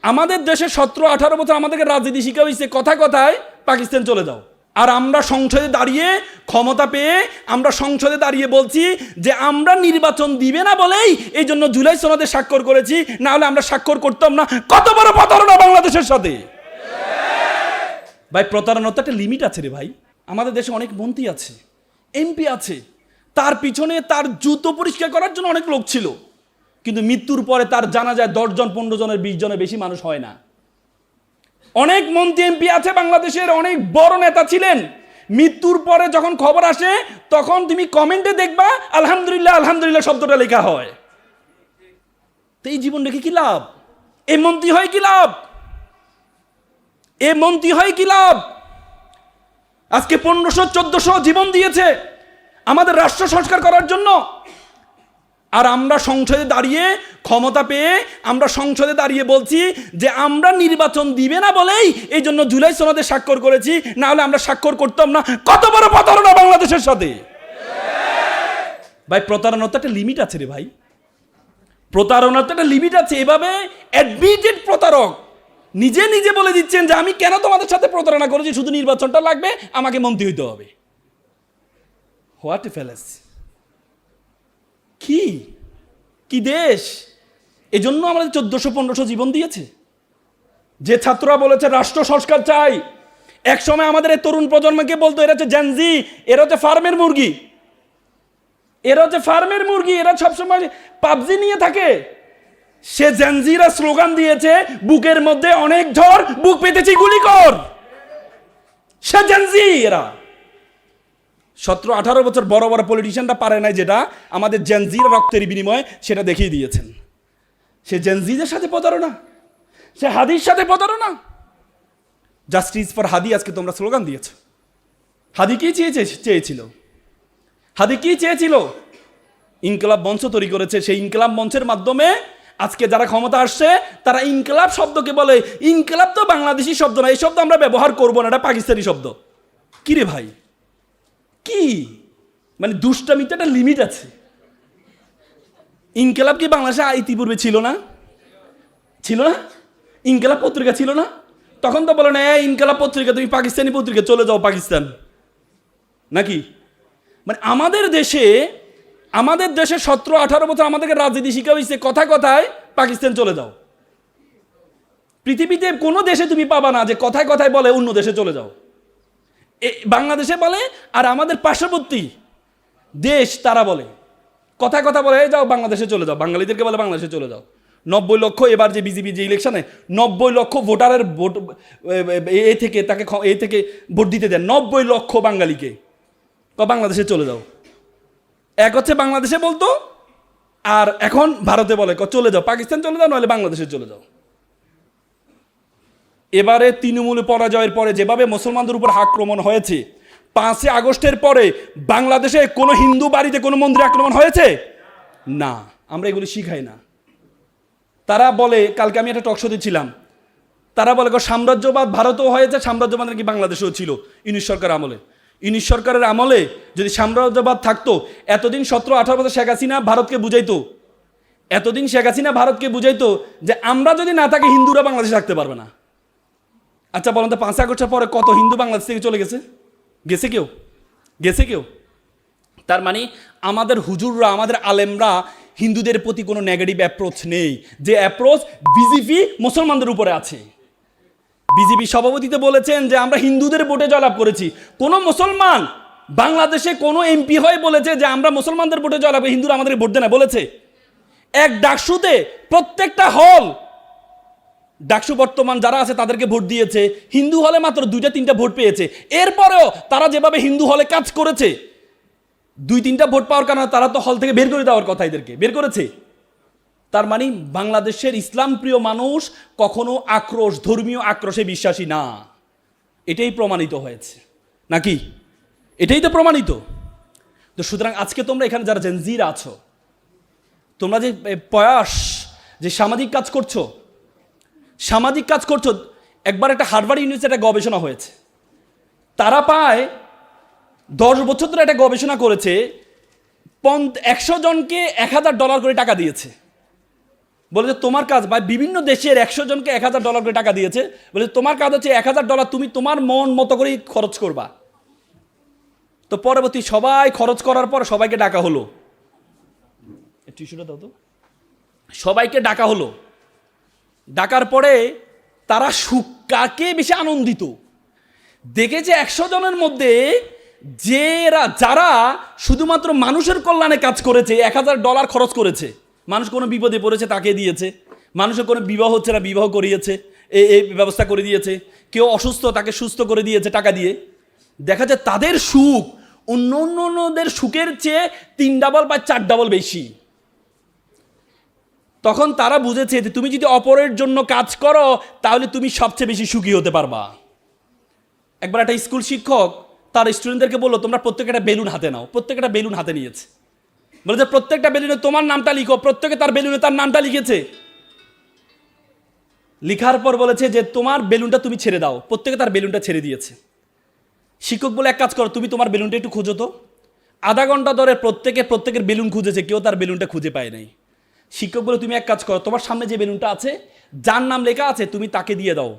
আমাদের দেশে 17-18 বছর আমাদেরকে রাজনীতি শিখা হয়েছে, কথায় কথায় পাকিস্তান চলে যাও। আর আমরা সংসদে দাঁড়িয়ে ক্ষমতা পেয়ে আমরা সংসদে দাঁড়িয়ে বলছি যে আমরা নির্বাচন দিবে না বলেই এই জন্য জুলাই সনদে স্বাক্ষর করেছি, না হলে আমরা স্বাক্ষর করতাম না। কত বড় প্রতারণা বাংলাদেশের সাথে! ভাই, প্রতারণার তো একটা লিমিট আছে রে ভাই। আমাদের দেশে অনেক মন্ত্রী আছে, এমপি আছে, তার পিছনে তার জুতো পরিষ্কার করার জন্য অনেক লোক ছিল, কিন্তু মৃত্যুর পরে তার জানা যায় 10 জন 15 জনের 20 জনের বেশি মানুষ হয় না। অনেক মন্ত্রী এমপি আছে বাংলাদেশের, অনেক বড় নেতা ছিলেন, মৃত্যুর পরে যখন খবর আসে তখন তুমি কমেন্টে দেখবা আলহামদুলিল্লাহ আলহামদুলিল্লাহ শব্দটা লেখা হয়। তো এই জীবন রেখে কি লাভ? এই মন্ত্রী হয় কি লাভ? এ মন্ত্রী হয় কি লাভ? আজকে 1500-1400 জীবন দিয়েছে আমাদের রাষ্ট্র সংস্কার করার জন্য, আর আমরা সংসদে দাঁড়িয়ে ক্ষমতা পেয়ে আমরা সংসদে দাঁড়িয়ে বলছি যে আমরা নির্বাচন দিবে না বলেই এই জন্য জুলাই সনদে স্বাক্ষর করেছি, না হলে আমরা স্বাক্ষর করতাম না। কত বড় প্রতারণা বাংলাদেশের সাথে! ভাই, প্রতারণার তো একটা লিমিট আছে রে ভাই। প্রতারণার তো একটা লিমিট আছে। এভাবে অ্যাডমিটেড প্রতারক নিজে নিজে বলে দিচ্ছেন যে আমি কেন তোমাদের সাথে প্রতারণা করেছি, শুধু নির্বাচনটা লাগবে, আমাকে মন্ত্রী হইতে হবে। What a fallacy! কি কি দেশ! এজন্য আমাদের 1400-1500 জীবন দিয়েছে। যে ছাত্ররা বলেছে রাষ্ট্র সংস্কার চাই, এক সময় আমাদের এই তরুণ প্রজন্মকে বলতো এরা হচ্ছে জেনজি, এরা হচ্ছে ফার্মের মুরগি, এরা হচ্ছে ফার্মের মুরগি, এরা সবসময় পাবজি নিয়ে থাকে। সে জেনজিরা স্লোগান দিয়েছে বুকের মধ্যে অনেক ঝড়, বুক পেতেছি গুলি কর। সে জেনজি। এরা 17-18 বছর বড় বড় পলিটিশিয়ানরা পারে নাই যেটা আমাদের জেনজিরা রক্তের বিনিময়ে সেটা দেখিয়ে দিয়েছেন। সে জেনজিদের সাথে প্রতারণা, সে হাদির সাথে প্রতারণা। জাস্টিস ফর হাদি আজকে তোমরা স্লোগান দিয়েছ। হাদি কি চেয়েছিল? হাদি কি চেয়েছিল? ইনকলাব মঞ্চ তৈরি করেছে। সেই ইনকলাব মঞ্চের মাধ্যমে আজকে যারা ক্ষমতা আসছে তারা ইনকলাব শব্দকে বলে। ইনকলাব তো বাংলাদেশি শব্দ না, এই শব্দ আমরা ব্যবহার করবো না, এটা পাকিস্তানি শব্দ। কি রে ভাই, কি মানে দুষ্টামিতে একটা লিমিট আছে। ইনকলাব কি বাংলাদেশে ইতিপূর্বে ছিল না? ছিল না? ইনকলাব পত্রিকা ছিল না? তখন তো বলো না ইনকলাব পত্রিকা, তুমি পাকিস্তানি পত্রিকা, চলে যাও পাকিস্তান, নাকি? মানে আমাদের দেশে 17-18 বছর আমাদেরকে রাজনীতি শিখা হয়েছে, কথায় কথায় পাকিস্তান চলে যাও। পৃথিবীতে কোনো দেশে তুমি পাবা না যে কথায় কথায় বলে অন্য দেশে চলে যাও। বাংলাদেশে বলে, আর আমাদের পার্শ্ববর্তী দেশ তারা বলে, কথায় কথা বলে যাও বাংলাদেশে চলে যাও। বাঙালিদেরকে বলে বাংলাদেশে চলে যাও। 90 লক্ষ, এবার যে বিজেপি যে ইলেকশনে 90 লক্ষ ভোটারের ভোট থেকে ভোট দিতে দেন 90 লক্ষ বাঙালিকে, বাংলাদেশে চলে যাও। এক হচ্ছে বাংলাদেশে বলতো, আর এখন ভারতে বলে চলে যাও, পাকিস্তান চলে যাও, নাহলে বাংলাদেশে চলে যাও। এবারে তৃণমূল পরাজয়ের পরে যেভাবে মুসলমানদের উপর আক্রমণ হয়েছে, 5 আগস্টের পরে বাংলাদেশে কোনো হিন্দু বাড়িতে কোনো মন্দিরে আক্রমণ হয়েছে না। আমরা এগুলো শিখাই না। তারা বলে, কালকে আমি একটা টকশোতে ছিলাম, তারা বলে সাম্রাজ্যবাদ ভারতেও হয়েছে, সাম্রাজ্যবাদ নাকি বাংলাদেশেও ছিল ইউনিশ সরকার আমলে। ইউনিশ সরকারের আমলে যদি সাম্রাজ্যবাদ থাকতো, এতদিন 17-18 বছর শেখ হাসিনা ভারতকে বুঝাইতো, যে আমরা যদি না থাকি হিন্দুরা বাংলাদেশে থাকতে পারবে না। আচ্ছা বলেন তো, 5 আগস্টের পরে কত হিন্দু বাংলাদেশ থেকে চলে গেছে? গেছে কেউ? তার মানে আমাদের হুজুররা, আমাদের আলেমরা হিন্দুদের প্রতি কোনো নেগেটিভ অ্যাপ্রোচ নেই, যে অ্যাপ্রোচ বিজেপি মুসলমানদের উপরে আছে। বিজেপি সভাপতিতে বলেছেন যে আমরা হিন্দুদের ভোটে জয়লাভ করেছি। কোন মুসলমান বাংলাদেশে কোনো এমপি হয়ে বলেছে যে আমরা মুসলমানদের ভোটে জয়লাভ, হিন্দুরা আমাদের ভোট দেয় না বলেছে? এক ডাকসুতে প্রত্যেকটা হল, ডাকসু বর্তমান যারা আছে তাদেরকে ভোট দিয়েছে, হিন্দু হলে মাত্র 2-3টা ভোট পেয়েছে। এরপরেও তারা যেভাবে হিন্দু হলে কাজ করেছে, 2-3টা ভোট পাওয়ার কারণে তারা তো হল থেকে বের করে দেওয়ার কথা, এদেরকে বের করেছে। তার মানে বাংলাদেশের ইসলাম প্রিয় মানুষ কখনো ধর্মীয় আক্রোশে বিশ্বাসী না। এটাই প্রমাণিত হয়েছে, নাকি? এটাই তো প্রমাণিত। তো সুতরাং আজকে তোমরা এখানে যারা জেনজিরা আছো, তোমরা যে প্রয়াস, যে সামাজিক কাজ করছো, একবার একটা হার্ভার্ড ইউনিভার্সিটি একটা গবেষণা হয়েছে, তারা প্রায় 10 বছর ধরে একটা গবেষণা করেছে, 100 জনকে $1000 করে টাকা দিয়েছে। বলে যে তোমার কাজ, বা বিভিন্ন দেশের 100 জনকে $1000 করে টাকা দিয়েছে, বলে তোমার কাজ হচ্ছে $1000 তুমি তোমার মন মতো করেই খরচ করবা। তো পরবর্তী সবাই খরচ করার পর সবাইকে ডাকা হলো, টিস্যুটা দাও তো, সবাইকে ডাকা হলো। ডাকার পরে তারা কাকে বেশি আনন্দিত দেখেছে? 100 জনের মধ্যে যারা শুধুমাত্র মানুষের কল্যাণে কাজ করেছে, $1000 খরচ করেছে, মানুষ কোনো বিপদে পড়েছে তাকে দিয়েছে, মানুষের কোনো বিবাহ হচ্ছে না বিবাহ করিয়েছে, এই ব্যবস্থা করে দিয়েছে, কেউ অসুস্থ তাকে সুস্থ করে দিয়েছে টাকা দিয়ে। দেখা যায় তাদের সুখ অন্যদের সুখের চেয়ে 3 ডাবল বা 4 ডাবল বেশি। তখন তারা বুঝেছে যে তুমি যদি অপরের জন্য কাজ করো তাহলে তুমি সবচেয়ে বেশি সুখী হতে পারবা। একবার একটা স্কুল শিক্ষক তার স্টুডেন্টদেরকে বললো, তোমরা প্রত্যেকটা বেলুন হাতে নাও। প্রত্যেকটা বেলুন হাতে নিয়েছে, বলে যে প্রত্যেকটা বেলুনে তোমার নামটা লিখো। প্রত্যেকে তার বেলুনে তার নামটা লিখেছে। লিখার পর বলেছে যে তোমার বেলুনটা তুমি ছেড়ে দাও। প্রত্যেকে তার বেলুনটা ছেড়ে দিয়েছে। শিক্ষক বলে, এক কাজ করো, তুমি তোমার বেলুনটা একটু খোঁজো তো। আধা ঘন্টা ধরে প্রত্যেকের বেলুন খুঁজেছে, কেউ তার বেলুনটা খুঁজে পায় নাই। শিক্ষক বলে, তুমি এক কাজ করো, তোমার সামনে যে বেলুনটা আছে, যার নাম লেখা আছে, তুমি তাকে দিয়ে দাও।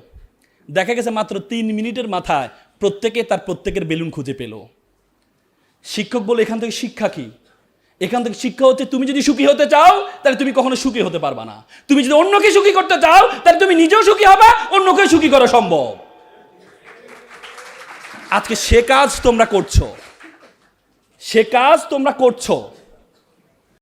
দেখা গেছে মাত্র 3 মিনিটের মাথায় প্রত্যেকের বেলুন খুঁজে পেল। শিক্ষক বলে, এখান থেকে শিক্ষা কি? এখান থেকে শিক্ষা হচ্ছে, তুমি যদি সুখী হতে চাও তাহলে তুমি কখনো সুখী হতে পারবা না। তুমি যদি অন্যকে সুখী করতে চাও তাহলে তুমি নিজেও সুখী হবে, অন্যকে সুখী করা সম্ভব। আজকে সে কাজ তোমরা করছো, সে কাজ তোমরা করছো।